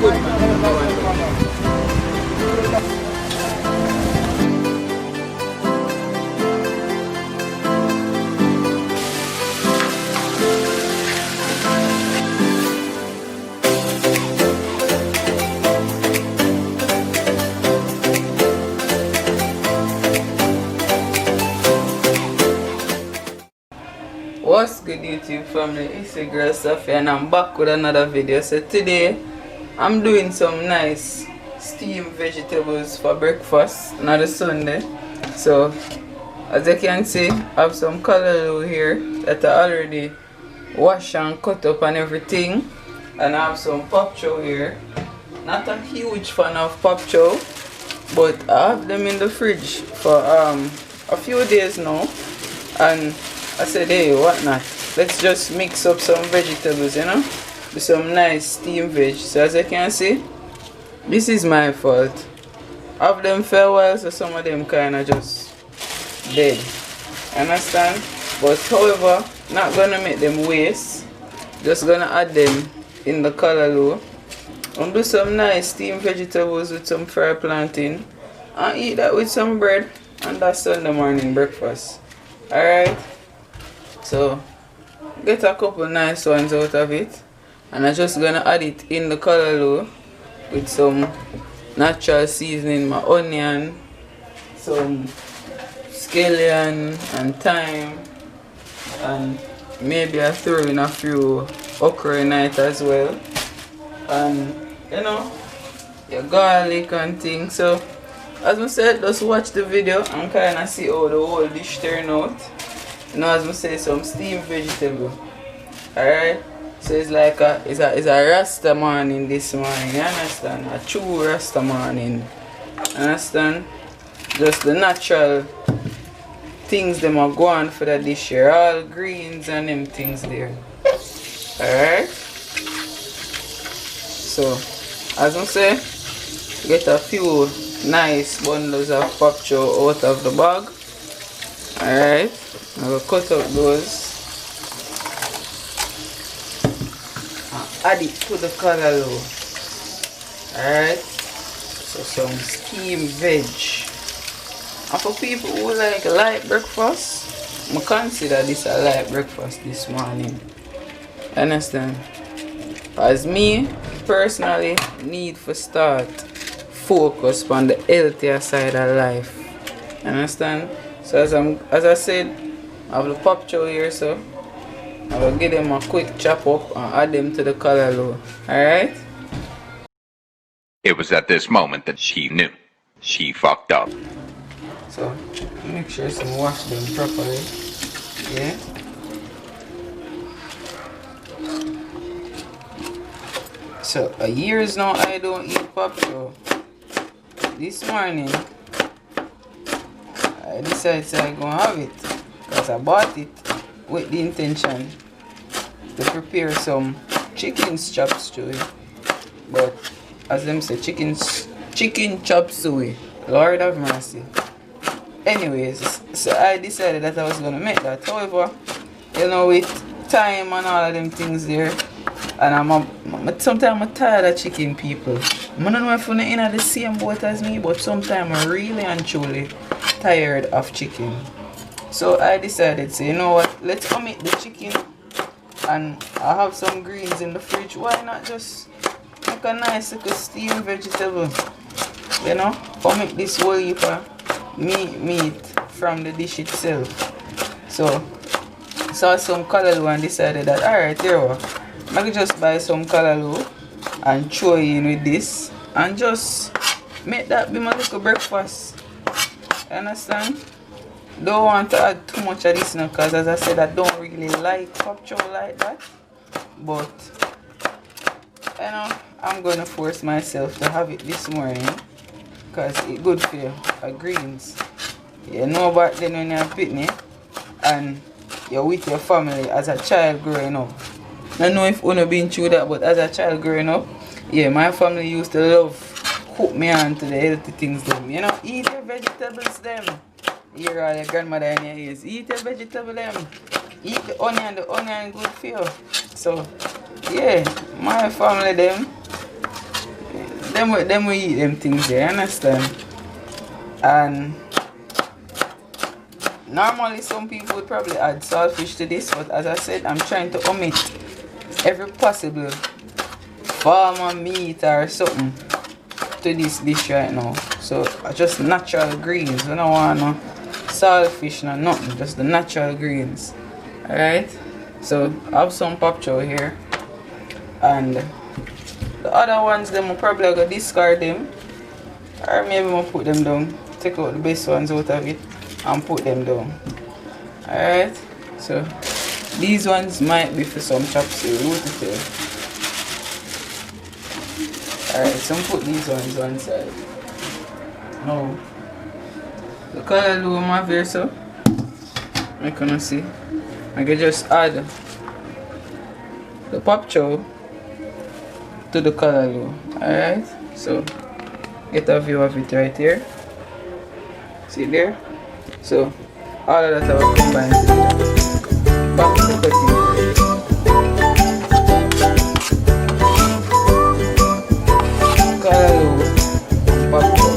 good man. What's good YouTube family, it's your girl Sophia and I'm back with another video. So today I'm doing some nice steamed vegetables for breakfast, another Sunday. So as you can see, I have some callaloo here that I already washed and cut up and everything. And I have some pop chow here. Not a huge fan of pop chow, but I have them in the fridge for a few days now. And I said, hey, what not? Let's just mix up some vegetables, you know? With some nice steamed veg. So as you can see, this is my fault. I have them for a while, so some of them kind of just dead. Understand? But however, not gonna make them waste. Just gonna add them in the callaloo. And do some nice steamed vegetables with some fried plantain. And eat that with some bread. And that's Sunday morning breakfast. Alright? So get a couple nice ones out of it, and I'm just gonna add it in the callaloo with some natural seasoning, my onion, some scallion and thyme, and maybe I throw in a few okra in it as well, and you know, your garlic and things. So as I said, just watch the video and kind of see how the whole dish turn out. Now as I say, some steamed vegetable. Alright? So it's like it's a Rasta morning this morning, you understand? A true Rasta morning. Understand? Just the natural things them are going for the dish here. All greens and them things there. Alright? So as I say, get a few nice bundles of pop chow out of the bag. Alright? I will cut out those and add it to the callaloo. Alright, so some steamed veg. And for people who like light breakfast, I consider this a light breakfast this morning. Understand? As me personally need for start focus on the healthier side of life. Understand? So as I said, I have the pop chow here, so I will give them a quick chop up and add them to the callaloo. Alright? It was at this moment that she knew. She fucked up. So make sure you wash them properly. Yeah? So years now I don't eat pop chow. This morning I decided I'm gonna have it. Because I bought it with the intention to prepare some chicken chop suey. But as them say, chicken chop suey. Lord have mercy. Anyways, so I decided that I was gonna make that. However, you know, with time and all of them things there, and sometimes I'm tired of chicken people. I don't know if you're in the same boat as me, but sometimes I'm really and truly tired of chicken. So I decided, so you know what, let's omit the chicken, and I have some greens in the fridge. Why not just make a nice little steamed vegetable? You know, omit this whole heap of meat from the dish itself. So saw some callaloo and decided that alright, there we go. I could just buy some callaloo and throw in with this and just make that be my little breakfast. You understand? Don't want to add too much of this now, because as I said, I don't really like pop chow like that. But you know, I'm gonna force myself to have it this morning because it's good for your greens. You know about then when you're picnic and you're with your family as a child growing up. I don't know if you've been through that, but as a child growing up, yeah, my family used to love cook me on to the healthy things them. You know, eat your vegetables them. Here all your grandmother in your ears. Eat your vegetable them. Eat the onion good for you. So yeah, my family them them will eat them things there, understand? And normally some people would probably add saltfish to this, but as I said, I'm trying to omit every possible form of meat or something to this dish right now. So just natural greens. I don't want no saltfish, no nothing, just the natural greens. Alright, so I have some pop chow here, and the other ones them will probably gonna discard them, or maybe I'll put them down, take out the best ones out of it and put them down. Alright, so these ones might be for some chopsuey. Alright, so put these ones one side. Now the callaloo I have here, so I can see I can just add the pop chow to the callaloo. Alright, so get a view of it right here. See there? So all of that I will combine together. Back to the cutting. Callaloo, pop chow.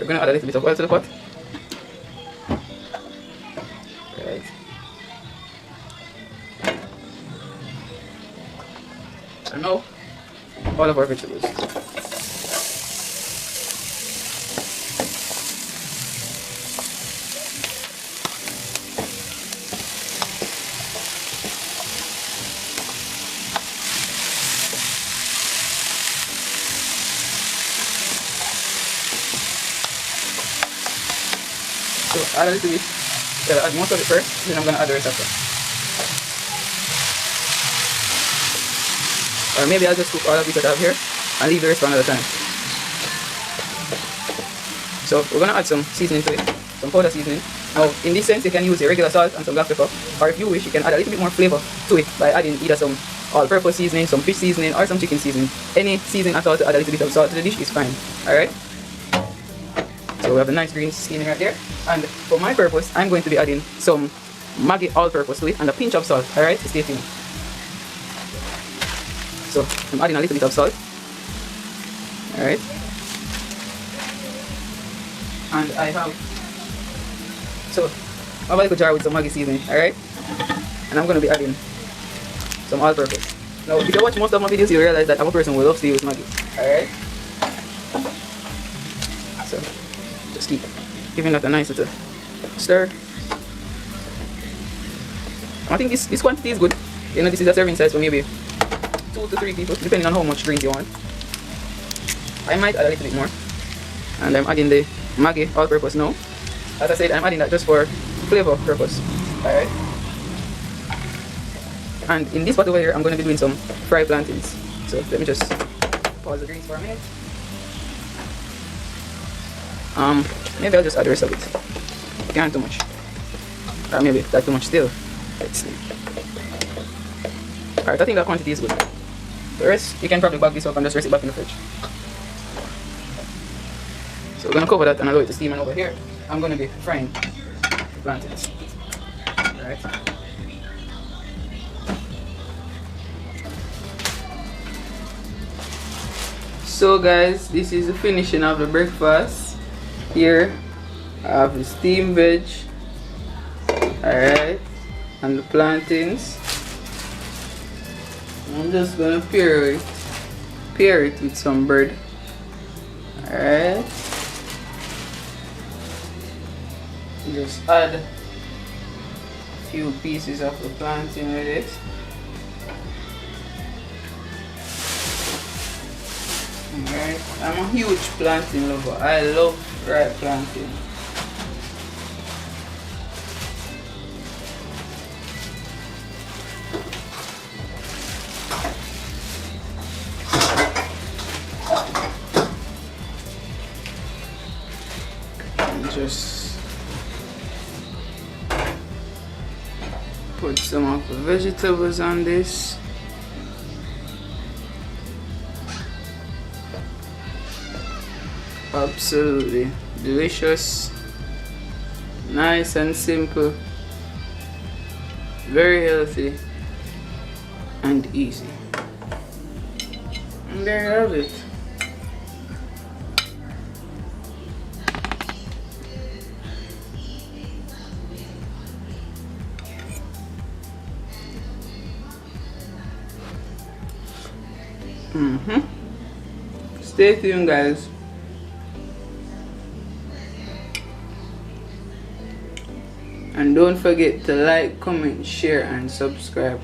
we're gonna add a little bit of oil to the pot. Right. And now, all of our vegetables. So add a little bit. I'll add most of it first, then I'm gonna add the rest after. Or maybe I'll just cook all of this that I have here and leave the rest for another time. So we're gonna add some seasoning to it, some powder seasoning. Now in this sense you can use your regular salt and some black pepper, or if you wish you can add a little bit more flavor to it by adding either some all-purpose seasoning, some fish seasoning, or some chicken seasoning. Any seasoning at all to add a little bit of salt to the dish is fine. Alright? So we have a nice green seasoning right there. And for my purpose, I'm going to be adding some Maggi all-purpose to it and a pinch of salt. Alright? Stay tuned. So I'm adding a little bit of salt. Alright? And I have a little jar with some Maggi seasoning. Alright? And I'm going to be adding some all-purpose. Now if you watch most of my videos, you realize that I'm a person who loves to use Maggi. Alright? So just keep giving that a nice little stir. I think this quantity is good. You know, this is a serving size for maybe 2 to 3 people, depending on how much greens you want. I might add a little bit more. And I'm adding the Maggi all-purpose now. As I said, I'm adding that just for flavor purpose. Alright. And in this pot over here, I'm going to be doing some fried plantains. So let me just pause the greens for a minute. Maybe I'll just add the rest of it. Can't too much. Or maybe that's too much still. Let's see. Alright, I think that quantity is good. The rest, you can probably bag this up and just rest it back in the fridge. So we're going to cover that and allow it to steam, and over here, I'm going to be frying the plantains. Alright. So guys, this is the finishing of the breakfast. Here I have the steamed veg, alright, and the plantains. I'm just gonna pair it with some bread. Alright. Just add a few pieces of the plantain with it. Alright, I'm a huge plantain lover. I love fried plantain. And just put some of the vegetables on this. Absolutely delicious, nice and simple, very healthy and easy. And there you have it. Stay tuned, guys. And don't forget to like, comment, share and subscribe.